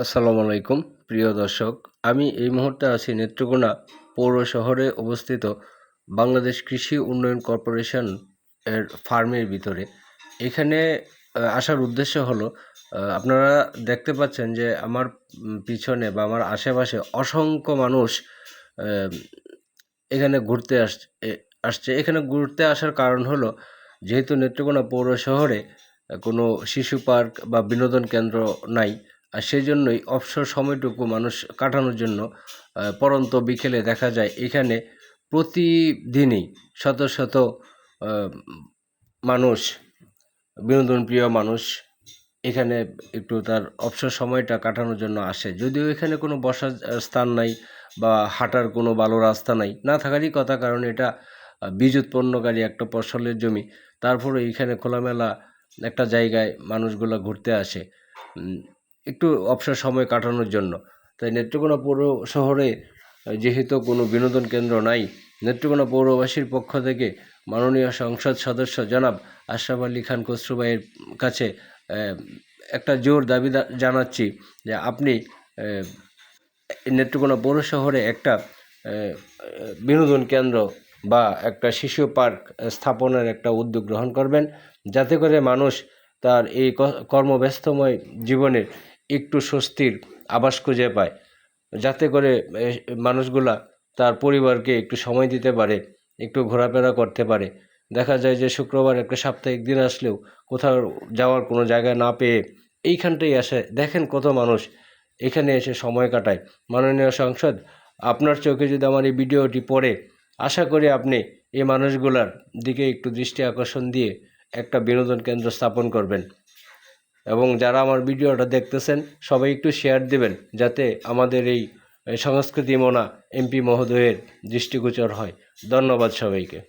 আসসালামু আলাইকুম প্রিয় দর্শক। আমি এই মুহূর্তে আছি নেত্রকোনা পৌর শহরে অবস্থিত বাংলাদেশ কৃষি উন্নয়ন কর্পোরেশন এর ফার্মের ভিতরে। এখানে আসার উদ্দেশ্য হলো, আপনারা দেখতে পাচ্ছেন যে আমার পিছনে বা আমার আশেপাশে অসংখ্য মানুষ আহ, এখানে ঘুরতে আসছে। এখানে ঘুরতে আসার কারণ হলো, যেহেতু নেত্রকোনা পৌর শহরে কোনো শিশু পার্ক বা বিনোদন কেন্দ্র নাই, আর সেই জন্যই অবসর সময়টুকু মানুষ কাটানোর জন্য পড়ন্ত বিকেলে দেখা যায় এখানে প্রতিদিনই শত শত আহ, মানুষ, বিনোদন প্রিয় মানুষ এখানে একটু তার অবসর সময়টা কাটানোর জন্য আসে। যদিও এখানে কোনো বসার স্থান নাই বা হাঁটার কোনো ভালো রাস্তা নাই, না থাকারই কথা, কারণ এটা বীজ উৎপন্নকারী একটা ফসলের জমি। তারপরে এইখানে খোলামেলা একটা জায়গায় মানুষগুলো ঘুরতে আসে একটু অবসর সময় কাটানোর জন্য। তাই নেত্রকোনা পৌর শহরে যেহেতু কোনো বিনোদন কেন্দ্র নাই, নেত্রকোনা পৌরবাসীর পক্ষ থেকে মাননীয় সংসদ সদস্য জনাব আশরাফ আলী খান খসরু ভাইয়ের কাছে একটা জোর দাবি জানাচ্ছি যে আপনি নেত্রকোনা পৌর শহরে একটা বিনোদন কেন্দ্র বা একটা শিশু পার্ক স্থাপনের একটা উদ্যোগ গ্রহণ করবেন, যাতে করে মানুষ তার এই কর্মব্যস্তময় জীবনে একটু স্বস্তির আভাস খুঁজে পায়, যাতে করে মানুষগুলা তার পরিবারকে একটু সময় দিতে পারে, একটু ঘোরাফেরা করতে পারে। দেখা যায় যে শুক্রবার একটা সাপ্তাহিক দিন আসলেও কোথাও যাওয়ার কোনো জায়গা না পেয়ে এইখানটাই আসে। দেখেন কত মানুষ এখানে এসে সময় কাটায়। মাননীয় সংসদ, আপনার চোখে যদি আমার এই ভিডিওটি পড়ে, আশা করি আপনি এই মানুষগুলার দিকে একটু দৃষ্টি আকর্ষণ দিয়ে একটা বিনোদন কেন্দ্র স্থাপন করবেন। এবং যারা আমার ভিডিওটা দেখতেছেন সবাই একটু শেয়ার দিবেন, যাতে আমাদের এই সংস্কৃতি মনা এমপি মহোদয়ের দৃষ্টিগোচর হয়। ধন্যবাদ সবাইকে।